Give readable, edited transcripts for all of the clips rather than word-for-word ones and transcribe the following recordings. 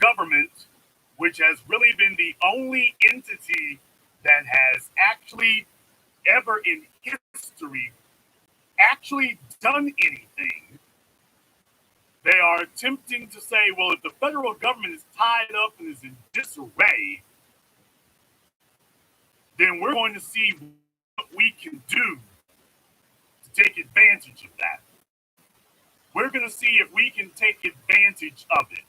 government, which has really been the only entity that has actually ever in history actually done anything, they are attempting to say, well, if the federal government is tied up and is in disarray, then we're going to see what we can do to take advantage of that. We're going to see if we can take advantage of it.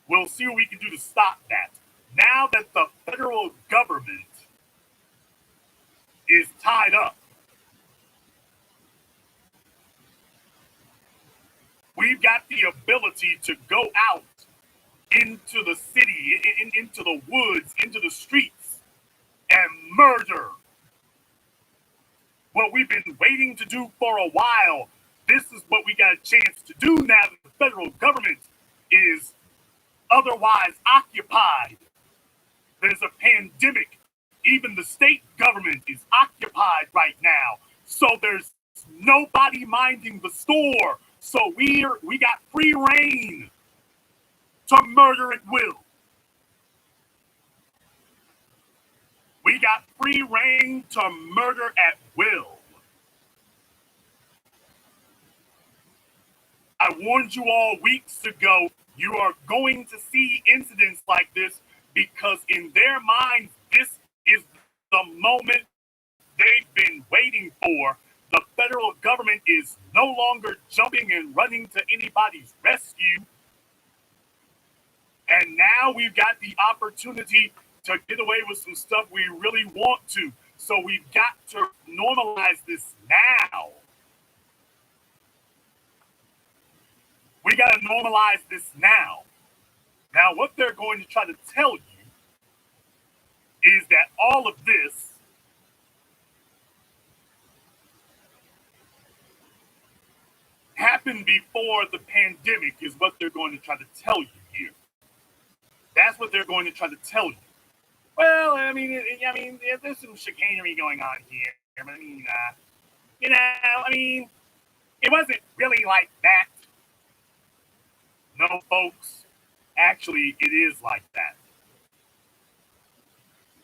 We'll see what we can do to stop that. Now that the federal government is tied up, we've got the ability to go out into the city, into the woods, into the streets, and murder. What we've been waiting to do for a while, this is what we got a chance to do now that the federal government is otherwise occupied. There's a pandemic. Even the state government is occupied right now. So there's nobody minding the store. So we got free reign to murder at will. We got free reign to murder at will. I warned you all weeks ago, you are going to see incidents like this because in their minds, this is the moment they've been waiting for. The federal government is no longer jumping and running to anybody's rescue. And now we've got the opportunity to get away with some stuff we really want to. So we've got to normalize this now. We got to normalize this now. Now, what they're going to try to tell you is that all of this happened before the pandemic is what they're going to try to tell you here. That's what they're going to try to tell you. Well, I mean, there's some chicanery going on here. It wasn't really like that. No, folks, actually, it is like that.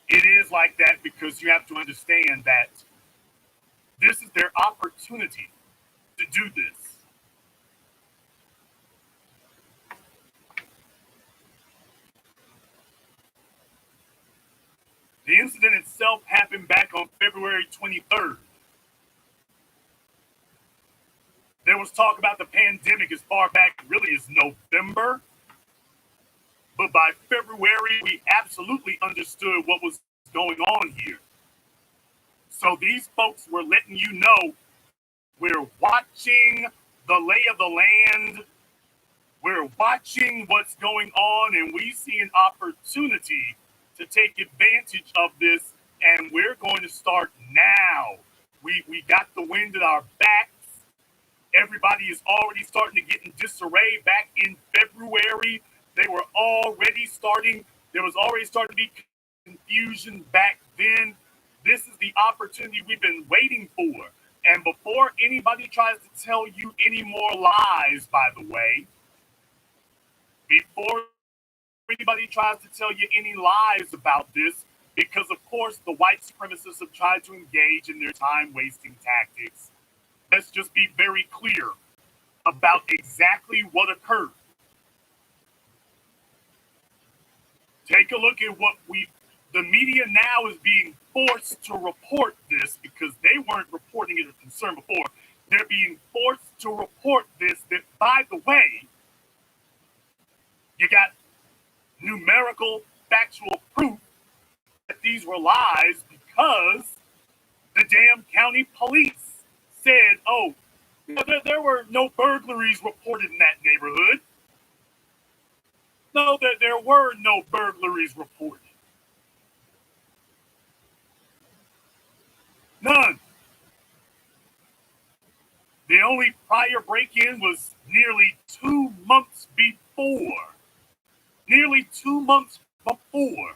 It is like that because you have to understand that this is their opportunity to do this. The incident itself happened back on February 23rd. There was talk about the pandemic as far back really as November. But by February, we absolutely understood what was going on here. So these folks were letting you know we're watching the lay of the land. We're watching what's going on, and we see an opportunity to take advantage of this, and we're going to start now. We got the wind at our backs. Everybody is already starting to get in disarray. Back in February, they were already starting. There was already starting to be confusion back then. This is the opportunity we've been waiting for. And before anybody tries to tell you any more lies, by the way, before anybody tries to tell you any lies about this, because of course the white supremacists have tried to engage in their time-wasting tactics. Let's just be very clear about exactly what occurred. Take a look at what the media now is being forced to report this because they weren't reporting it as a concern before. They're being forced to report this, that by the way, you got numerical, factual proof that these were lies because the damn county police said, oh, there were no burglaries reported in that neighborhood. No, there were no burglaries reported. None. The only prior break-in was nearly 2 months before. Nearly 2 months before.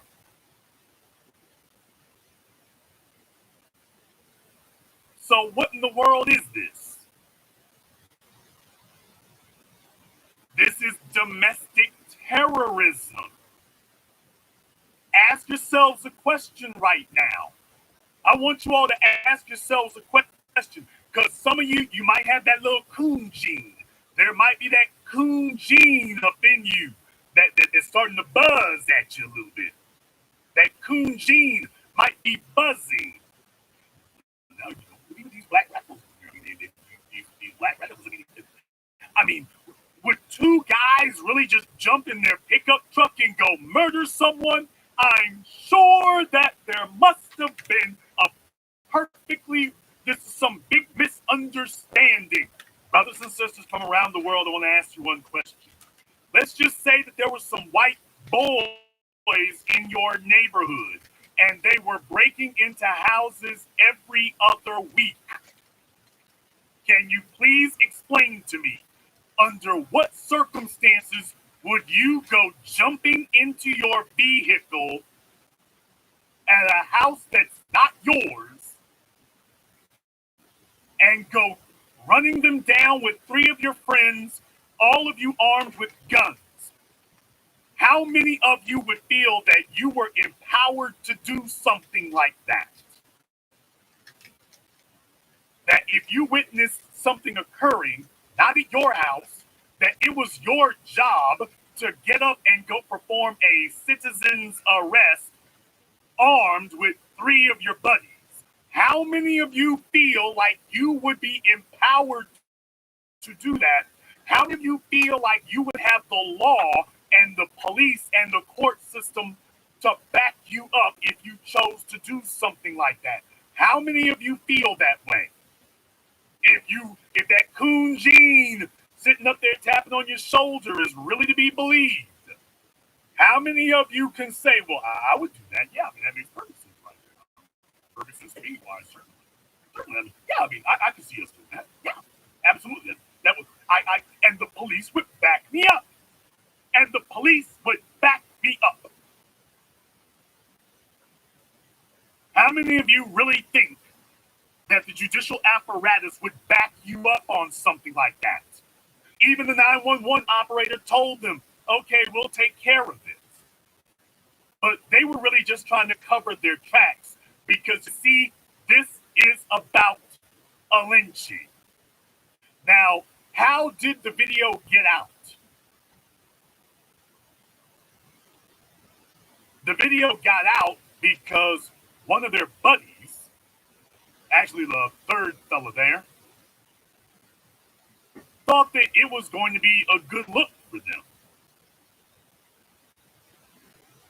So what in the world is this? This is domestic yourselves a question right now. I want you all to ask yourselves a question, because some of you might have that little coon gene. There might be that coon gene up in you that's starting to buzz at you a little bit. That coon gene might be buzzing. Now, you don't believe these black radicals. These black radicals. I mean, would two guys really just jump in their pickup truck and go murder someone? I'm sure that there must have been this is some big misunderstanding. Brothers and sisters from around the world, I want to ask you one question. Let's just say that there were some white boys in your neighborhood and they were breaking into houses every other week. Can you please explain to me, under what circumstances would you go jumping into your vehicle at a house that's not yours and go running them down with three of your friends, all of you armed with guns? How many of you would feel that you were empowered to do something like that? That if you witnessed something occurring, not at your house, that it was your job to get up and go perform a citizen's arrest armed with three of your buddies? How many of you feel like you would be empowered to do that? How many of you feel like you would have the law and the police and the court system to back you up if you chose to do something like that? How many of you feel that way? If that coon gene sitting up there tapping on your shoulder is really to be believed, how many of you can say, well, I would do that? Yeah, I mean, that makes perfect sense right there. Perfect sense to me, why, certainly. Yeah, I mean, I can see us doing that. Yeah, absolutely. That was, and the police would back me up. And the police would back me up. How many of you really think that the judicial apparatus would back you up on something like that? Even the 911 operator told them, okay, we'll take care of this. But they were really just trying to cover their tracks, because, you see, this is about a lynching. Now, how did the video get out? The video got out because one of their buddies, actually the third fella there, thought that it was going to be a good look for them.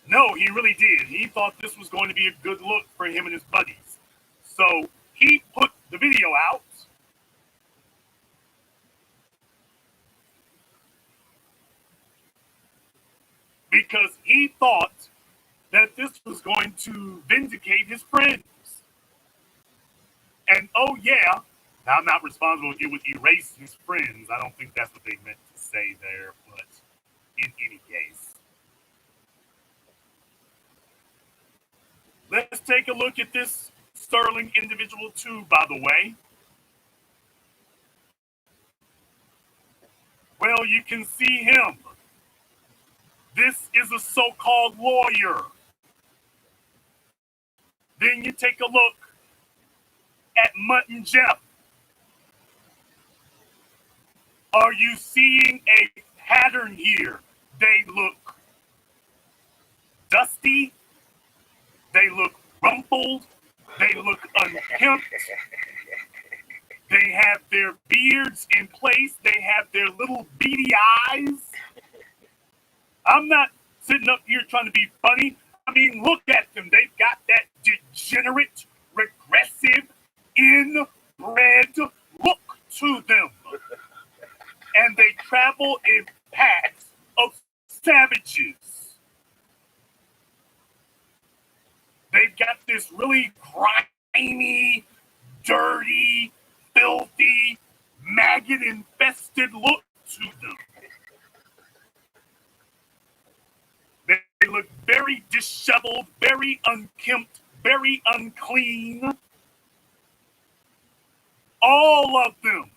No, he really did. He thought this was going to be a good look for him and his buddies. So he put the video out. Because he thought that this was going to vindicate his friends. And oh yeah, now I'm not responsible. It would erase his friends. I don't think that's what they meant to say there, but in any case. Let's take a look at this sterling individual too, by the way. Well, you can see him. This is a so-called lawyer. Then you take a look at Mutt and Jeff. Are you seeing a pattern here? They look dusty. They look rumpled. They look unkempt. They have their beards in place. They have their little beady eyes. I'm not sitting up here trying to be funny. I mean, look at them. They've got that degenerate, regressive, inbred look to them. And they travel in packs of savages. They've got this really grimy, dirty, filthy, maggot-infested look to them. They look very disheveled, very unkempt, very unclean. All of them.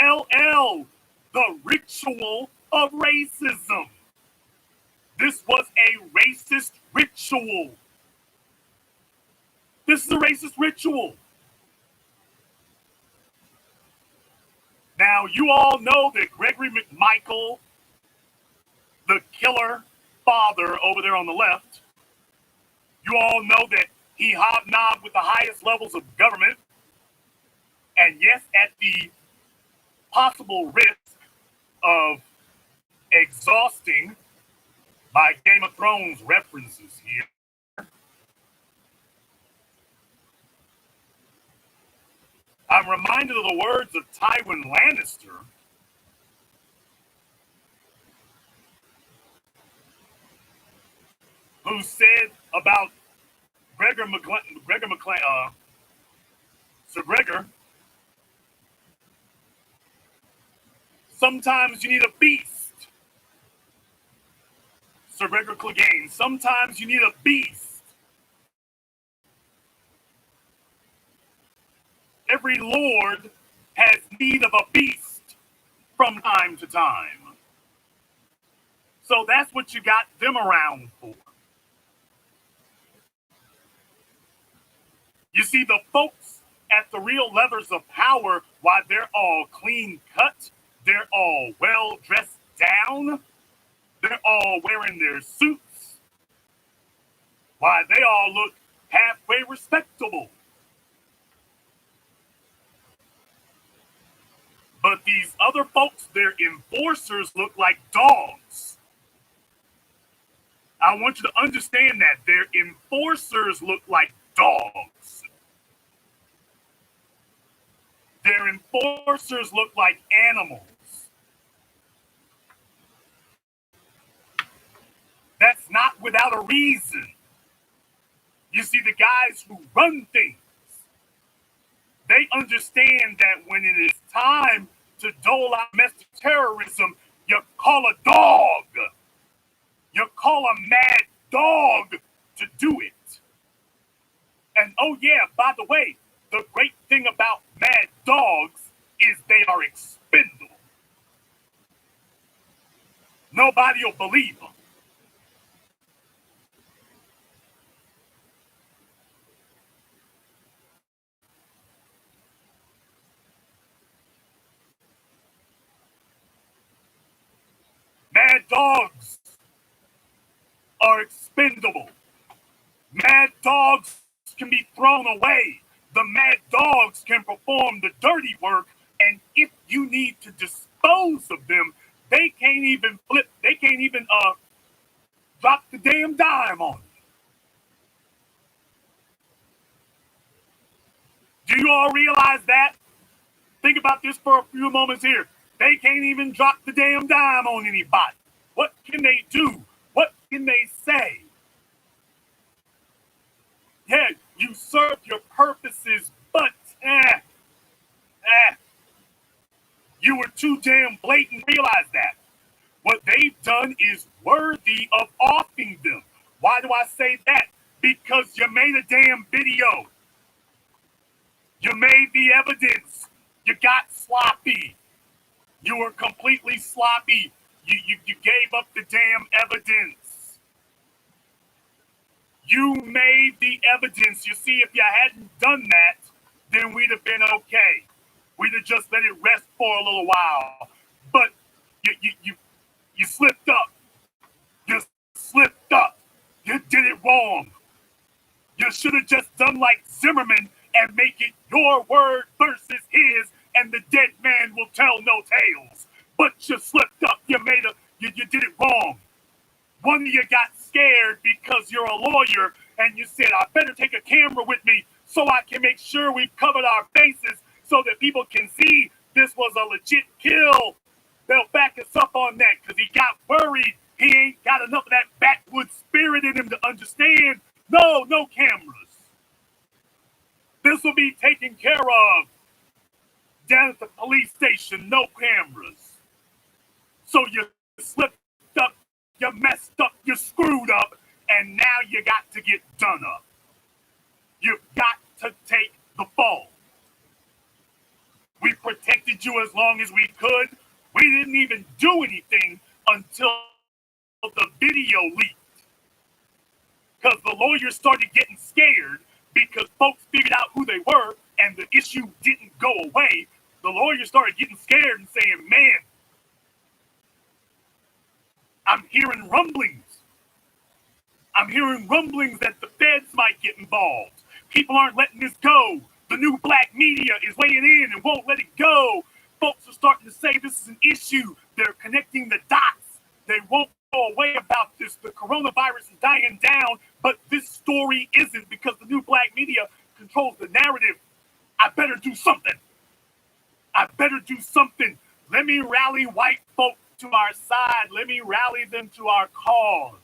ALL, the ritual of racism. This was a racist ritual. This is a racist ritual. Now, you all know that Gregory McMichael, the killer father over there on the left, you all know that he hobnobbed with the highest levels of government. And yes, at the possible risk of exhausting my Game of Thrones references here, I'm reminded of the words of Tywin Lannister, who said about Sir Gregor, sometimes you need a beast. Sir Gregor Clegane, sometimes you need a beast. Every lord has need of a beast from time to time. So that's what you got them around for. You see, the folks at the real levers of power, why they're all clean cut, they're all well dressed down, they're all wearing their suits, why they all look halfway respectable. But these other folks, their enforcers, look like dogs. I want you to understand that. Their enforcers look like dogs. Their enforcers look like animals. That's not without a reason. You see, the guys who run things, they understand that when it is time to dole out domestic terrorism, you call a dog. You call a mad dog to do it. And oh yeah, by the way, the great thing about mad dogs is they are expendable. Nobody will believe them. Mad dogs are expendable. Mad dogs can be thrown away. The mad dogs can perform the dirty work, and if you need to dispose of them, they can't even drop the damn dime on you. Do you all realize that? Think about this for a few moments here. They can't even drop the damn dime on anybody. What can they do? What can they say? Yeah, you served your purposes, but you were too damn blatant to realize that. What they've done is worthy of offing them. Why do I say that? Because you made a damn video. You made the evidence. You got sloppy. You were completely sloppy. You gave up the damn evidence. You made the evidence. You see, if you hadn't done that, then we'd have been okay. We'd have just let it rest for a little while. But you slipped up. You slipped up. You did it wrong. You should have just done like Zimmerman and make it your word versus his, and the dead man will tell no tales. But you slipped up. You did it wrong. One of you got scared because you're a lawyer, and you said, I better take a camera with me so I can make sure we've covered our faces so that people can see this was a legit kill. They'll back us up on that because he got worried. He ain't got enough of that backwoods spirit in him to understand. No cameras. This will be taken care of down at the police station. No cameras. So you slipped up, you messed up, you screwed up, and now you got to get done up. You've got to take the fall. We protected you as long as we could. We didn't even do anything until the video leaked. Because the lawyers started getting scared because folks figured out who they were and the issue didn't go away, the lawyers started getting scared and saying, man, I'm hearing rumblings. I'm hearing rumblings that the feds might get involved. People aren't letting this go. The new black media is weighing in and won't let it go. Folks are starting to say this is an issue. They're connecting the dots. They won't go away about this. The coronavirus is dying down, but this story isn't because the new black media controls the narrative. I better do something. I better do something. Let me rally white folk to our side. Let me rally them to our cause.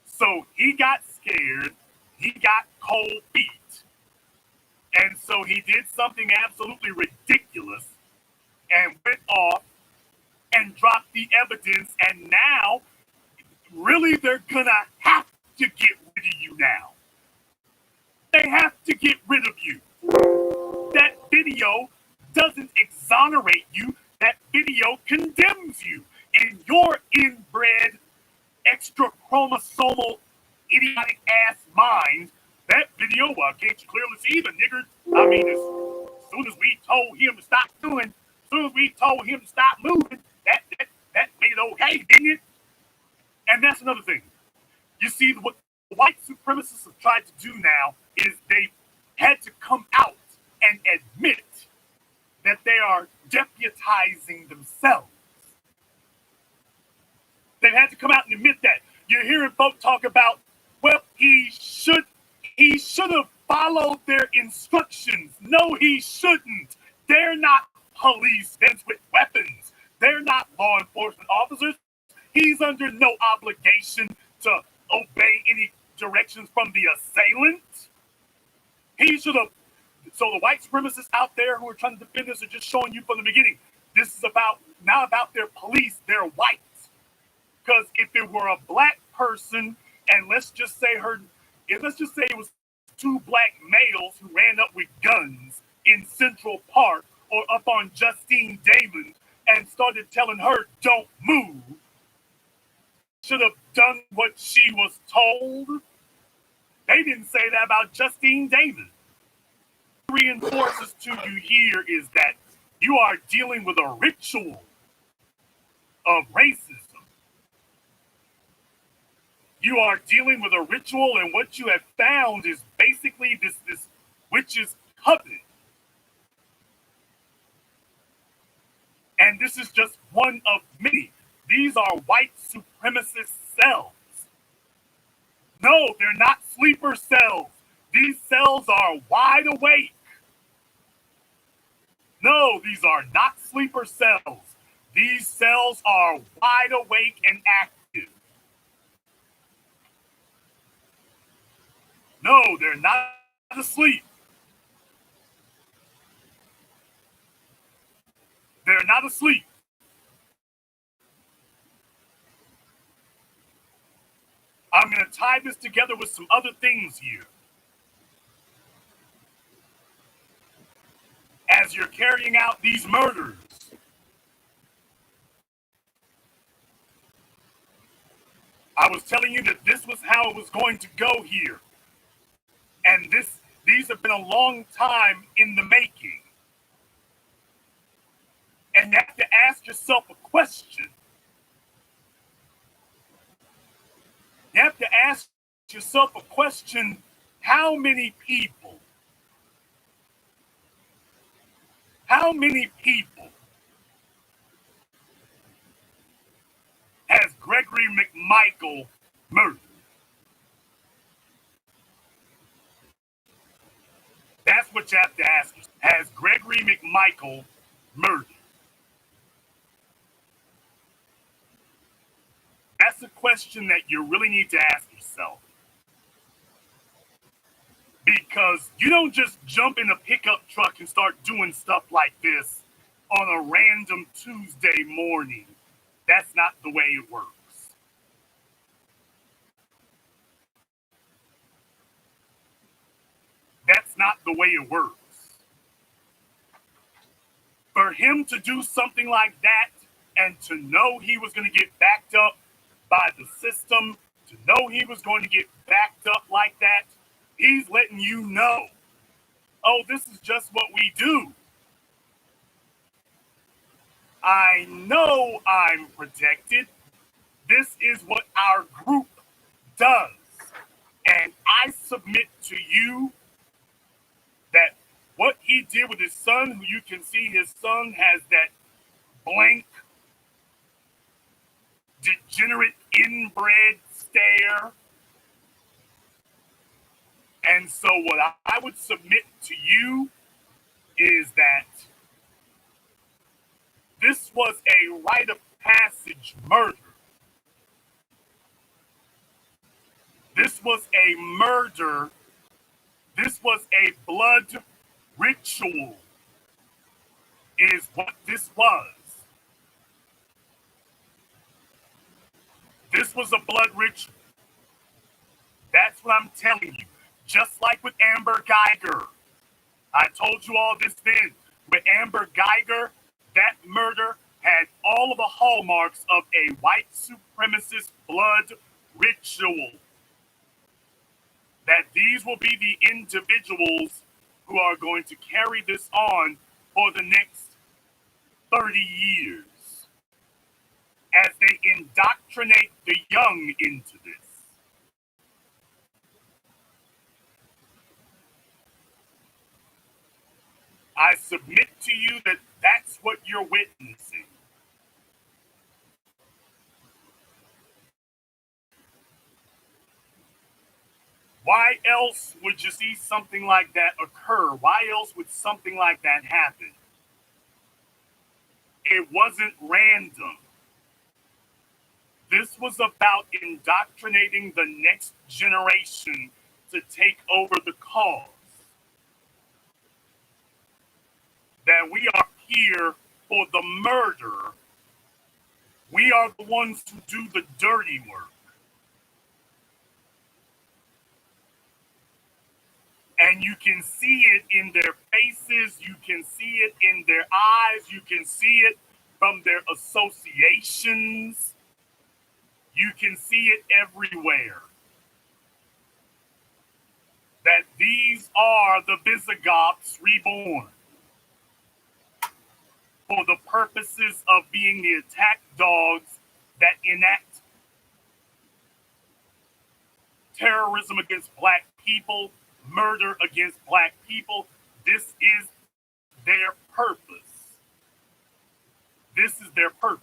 So he got scared. He got cold feet. And so he did something absolutely ridiculous and went off and dropped the evidence. And now, really, they're going to have to get rid of you now. They have to get rid of you. That video doesn't exonerate you. That video condemns you. In your inbred, extra chromosomal, idiotic ass mind, that video, can't you clearly see the nigger? I mean, as soon as we told him to stop doing, as soon as we told him to stop moving, that made it okay, didn't it? And that's another thing. You see, what white supremacists have tried to do now is they had to come out and admit that they are deputizing themselves. They've had to come out and admit that. You're hearing folk talk about, well, he should have followed their instructions. No, he shouldn't. They're not police with weapons. They're not law enforcement officers. He's under no obligation to obey any directions from the assailant. He should have. So the white supremacists out there who are trying to defend this are just showing you from the beginning. This is not about their police. They're white. Because if it were a black person, and let's just say it was two black males who ran up with guns in Central Park or up on Justine Damon and started telling her, don't move, should have done what she was told. They didn't say that about Justine Damon. Reinforces to you here is that you are dealing with a ritual of racism. You are dealing with a ritual, and what you have found is basically this witch's coven. And this is just one of many. These are white supremacist cells. No, they're not sleeper cells. These cells are wide awake. No, these are not sleeper cells. These cells are wide awake and active. No, they're not asleep. They're not asleep. I'm going to tie this together with some other things here. As you're carrying out these murders, I was telling you that this was how it was going to go here. And these have been a long time in the making. And you have to ask yourself a question. You have to ask yourself a question: how many people has Gregory McMichael murdered? That's what you have to ask. Has Gregory McMichael murdered? That's a question that you really need to ask yourself. Because you don't just jump in a pickup truck and start doing stuff like this on a random Tuesday morning. That's not the way it works. That's not the way it works. For him to do something like that and to know he was going to get backed up by the system, to know he was going to get backed up like that. He's letting you know, oh, this is just what we do. I know I'm protected. This is what our group does. And I submit to you that what he did with his son, who you can see his son has that blank, degenerate, inbred stare. And so what I would submit to you is that this was a rite of passage murder. This was a murder. This was a blood ritual, is what this was. This was a blood ritual. That's what I'm telling you. Just like with Amber Geiger. I told you all this then. With Amber Geiger, that murder had all of the hallmarks of a white supremacist blood ritual. That these will be the individuals who are going to carry this on for the next 30 years as they indoctrinate the young into this. I submit to you that that's what you're witnessing. Why else would you see something like that occur? Why else would something like that happen? It wasn't random. This was about indoctrinating the next generation to take over the cause. That we are here for the murder. We are the ones who do the dirty work. And you can see it in their faces. You can see it in their eyes. You can see it from their associations. You can see it everywhere. That these are the Visigoths reborn for the purposes of being the attack dogs that enact terrorism against black people, murder against black people. This is their purpose. This is their purpose.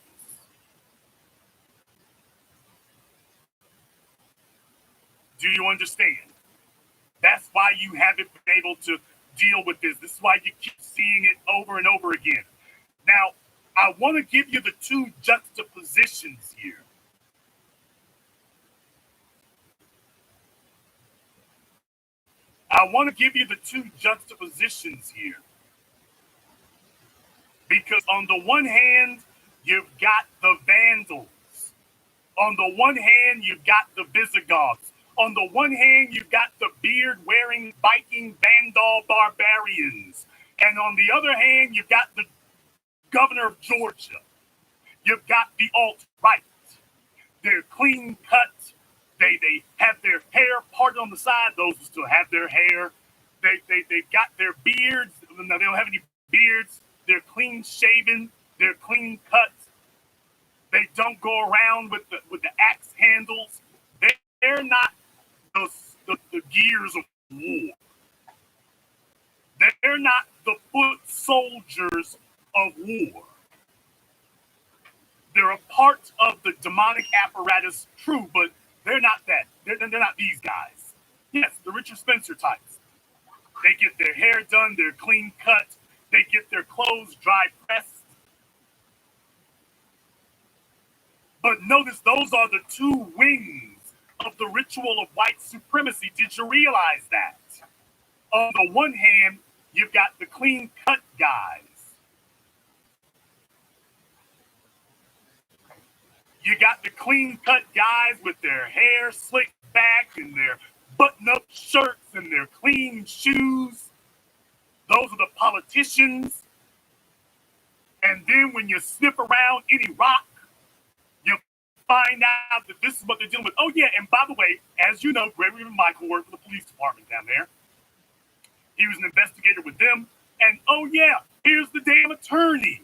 Do you understand? That's why you haven't been able to deal with this. This is why you keep seeing it over and over again. Now, I want to give you the two juxtapositions here. I want to give you the two juxtapositions here. Because on the one hand, you've got the Vandals. On the one hand, you've got the Visigoths. On the one hand, you've got the beard-wearing Viking Vandal barbarians. And on the other hand, you've got the governor of Georgia. You've got the alt-right. They're clean cut. They have their hair parted on the side. Those who still have their hair. They've got their beards. No, they don't have any beards. They're clean shaven. They're clean cut. They don't go around with the axe handles. They're not the gears of war. They're not the foot soldiers of war. They're a part of the demonic apparatus, true, but they're not that. They're not these guys. Yes, the Richard Spencer types. They get their hair done. They're clean cut. They get their clothes dry pressed. But notice those are the two wings of the ritual of white supremacy. Did you realize that? On the one hand, you've got the clean cut guys. You got the clean cut guys with their hair slicked back and their button up shirts and their clean shoes. Those are the politicians. And then when you sniff around any rock, you find out that this is what they're dealing with. Oh, yeah, and by the way, as you know, Gregory Michael worked for the police department down there. He was an investigator with them. And oh, yeah, here's the damn attorney.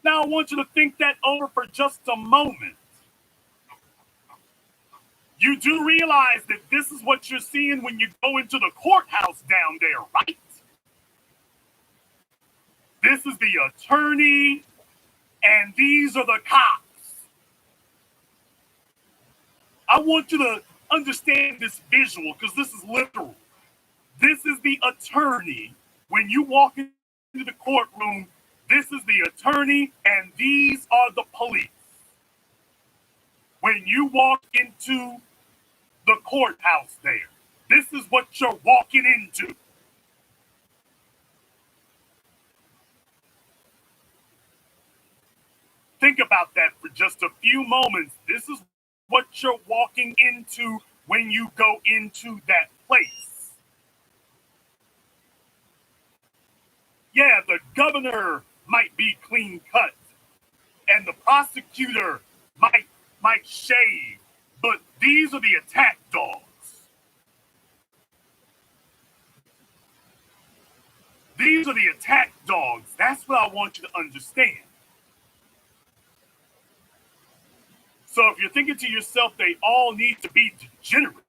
Now, I want you to think that over for just a moment. You do realize that this is what you're seeing when you go into the courthouse down there, right? This is the attorney, and these are the cops. I want you to understand this visual because this is literal. This is the attorney. When you walk into the courtroom, this is the attorney, and these are the police. When you walk into the courthouse there, this is what you're walking into. Think about that for just a few moments. This is what you're walking into when you go into that place. Yeah, the governor might be clean cut, and the prosecutor might shave, but these are the attack dogs. These are the attack dogs. That's what I want you to understand. So if you're thinking to yourself, they all need to be degenerates,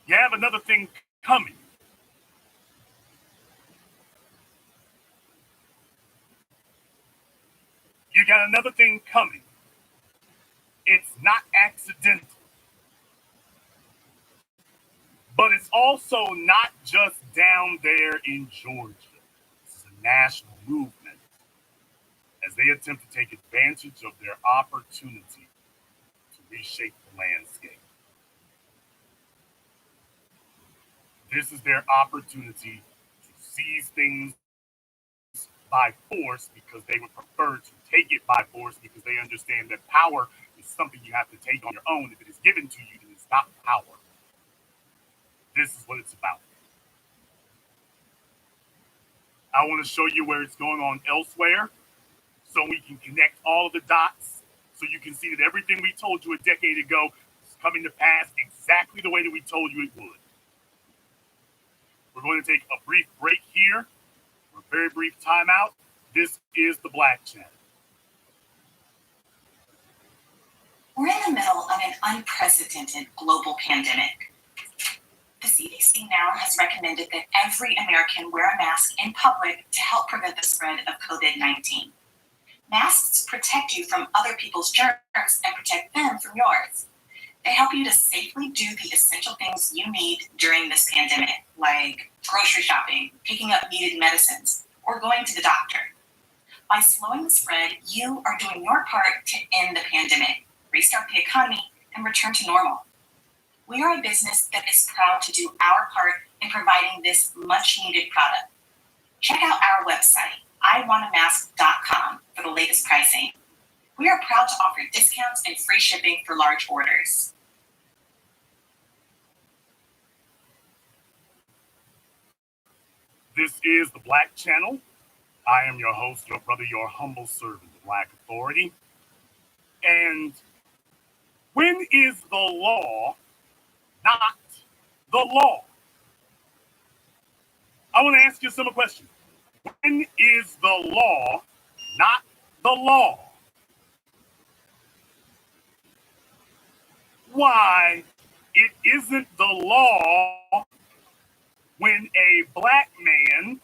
you have another thing coming. You got another thing coming. It's not accidental. But it's also not just down there in Georgia. It's a national movement as they attempt to take advantage of their opportunity to reshape the landscape. This is their opportunity to seize things by force because they would prefer to take it by force because they understand that power is something you have to take on your own. If it is given to you, then it's not power. This is what it's about. I want to show you where it's going on elsewhere so we can connect all of the dots so you can see that everything we told you a decade ago is coming to pass exactly the way that we told you it would. We're going to take a brief break here, a very brief timeout. This is the Black Channel. We're in the middle of an unprecedented global pandemic. The CDC now has recommended that every American wear a mask in public to help prevent the spread of COVID-19. Masks protect you from other people's germs and protect them from yours. They help you to safely do the essential things you need during this pandemic, like grocery shopping, picking up needed medicines, or going to the doctor. By slowing the spread, you are doing your part to end the pandemic, restart the economy, and return to normal. We are a business that is proud to do our part in providing this much-needed product. Check out our website, iwantamask.com, for the latest pricing. We are proud to offer discounts and free shipping for large orders. This is the Black Channel. I am your host, your brother, your humble servant, the Black Authority. And when is the law not the law? I want to ask you a simple question. When is the law not the law? Why it isn't the law when a black man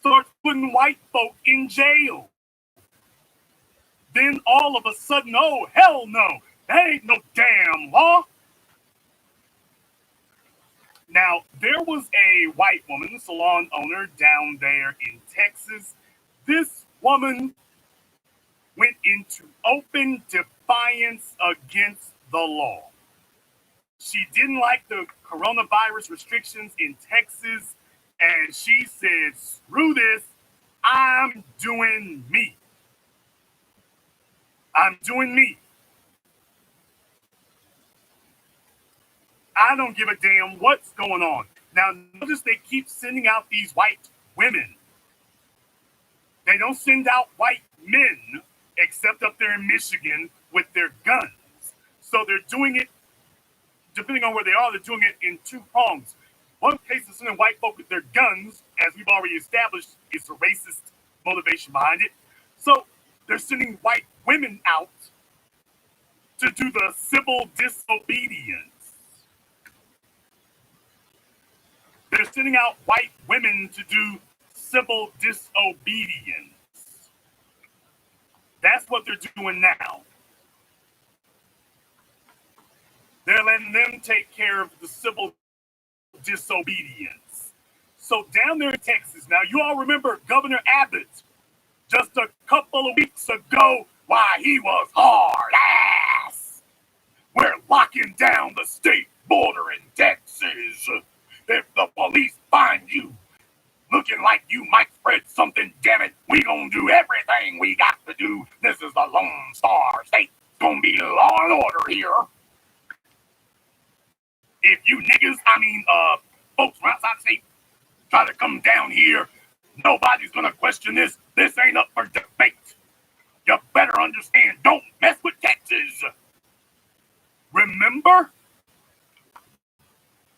starts putting white folk in jail. Then all of a sudden, oh, hell no, that ain't no damn law. Now, there was a white woman, salon owner down there in Texas. This woman went into open defiance against the law. She didn't like the coronavirus restrictions in Texas, and she said, screw this, I'm doing me. I'm doing me. I don't give a damn what's going on. Now, notice they keep sending out these white women They don't send out white men, except up there in Michigan, with their guns. So they're doing it, depending on where they are, they're doing it in two prongs. One case is sending white folk with their guns, as we've already established, is a racist motivation behind it. So they're sending white women out to do the civil disobedience. They're sending out white women to do civil disobedience. That's what they're doing now. They're letting them take care of the civil disobedience. So down there in Texas, now you all remember Governor Abbott just a couple of weeks ago, why he was hard ass. We're locking down the state border in Texas. If the police find you looking like you might spread something, damn it, we gonna do everything we got to do. This is the Lone Star State. It's gonna be law and order here. If you niggas, folks from outside the state, try to come down here, nobody's gonna question this. This ain't up for debate. You better understand, don't mess with Texas. Remember?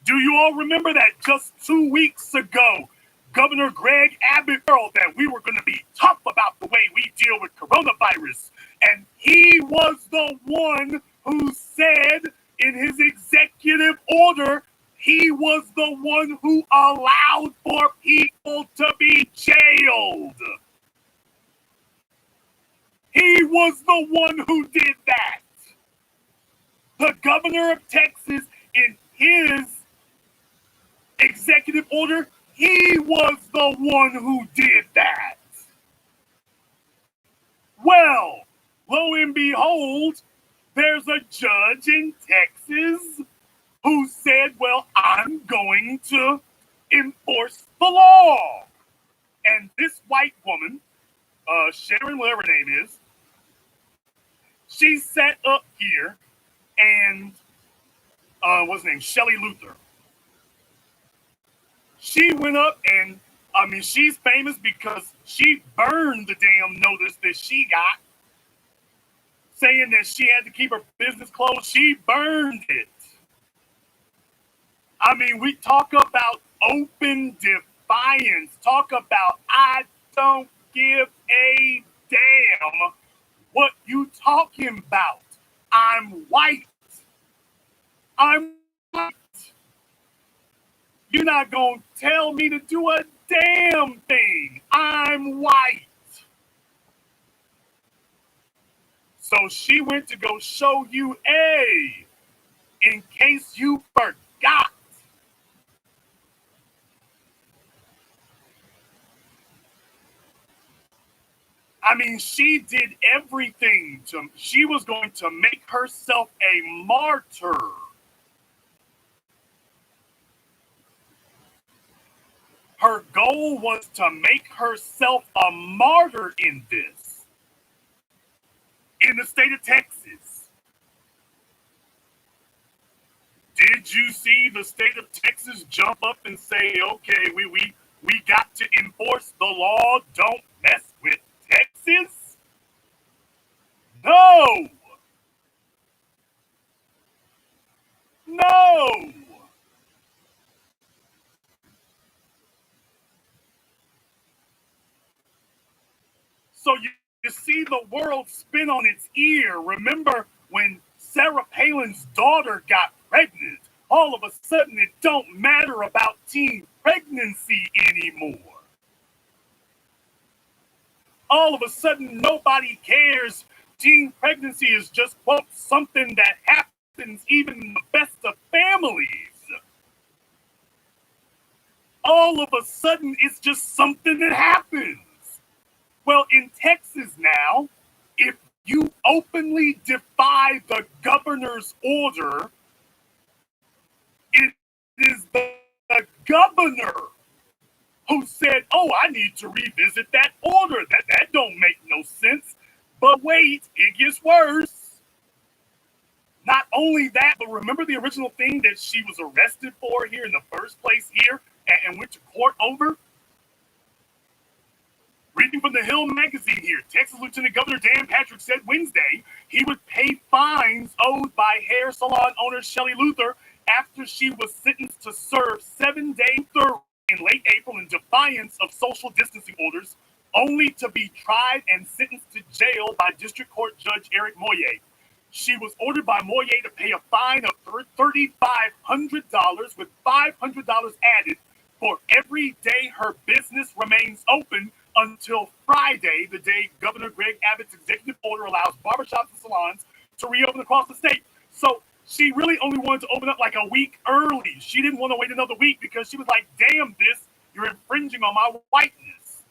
Do you all remember that just 2 weeks ago, Governor Greg Abbott felt that we were going to be tough about the way we deal with coronavirus? And he was the one who said in his executive order, he was the one who allowed for people to be jailed. He was the one who did that. The governor of Texas, in his executive order, he was the one who did that. Well, lo and behold, there's a judge in Texas who said, well, I'm going to enforce the law. And this white woman, Sharon, whatever her name is, she sat up here and, what's her name? Shelley Luther. She went up and, she's famous because she burned the damn notice that she got, saying that she had to keep her business closed. She burned it. We talk about open defiance. Talk about I don't give a damn what you talking about. I'm white. I'm white. You're not going to tell me to do a damn thing. I'm white. So she went to go show you A, in case you forgot. She did everything she was going to make herself a martyr. Her goal was to make herself a martyr in this. In the state of Texas. Did you see the state of Texas jump up and say, okay, we got to enforce the law, don't mess with Texas? No! No! So you see the world spin on its ear. Remember when Sarah Palin's daughter got pregnant? All of a sudden, it don't matter about teen pregnancy anymore. All of a sudden, nobody cares. Teen pregnancy is just, quote, something that happens even in the best of families. All of a sudden, it's just something that happens. Well, in Texas now, if you openly defy the governor's order, it is the governor who said, oh, I need to revisit that order. That don't make no sense. But wait, it gets worse. Not only that, but remember the original thing that she was arrested for here in the first place here and went to court over? Reading from the Hill magazine here, Texas Lieutenant Governor Dan Patrick said Wednesday he would pay fines owed by hair salon owner Shelley Luther after she was sentenced to serve 7-day thorough in late April in defiance of social distancing orders, only to be tried and sentenced to jail by District Court Judge Eric Moye. She was ordered by Moye to pay a fine of $3,500 with $500 added for every day her business remains open until Friday, the day Governor Greg Abbott's executive order allows barbershops and salons to reopen across the state. So she really only wanted to open up like a week early. She didn't want to wait another week because she was like, damn this, you're infringing on my whiteness.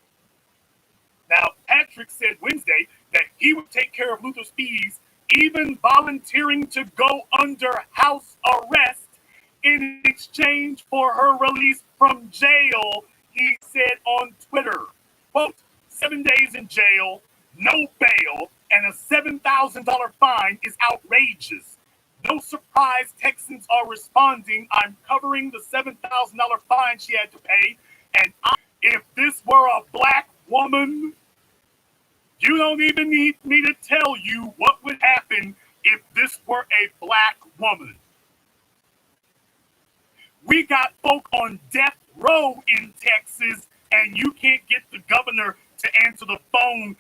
Now, Patrick said Wednesday that he would take care of Luther's fees, even volunteering to go under house arrest in exchange for her release from jail, he said on Twitter. Quote, 7 days in jail, no bail, and a $7,000 fine is outrageous. No surprise Texans are responding. I'm covering the $7,000 fine she had to pay. And if this were a black woman, you don't even need me to tell you what would happen if this were a black woman. We got folk on death row in Texas, and you can't get the governor to answer the phone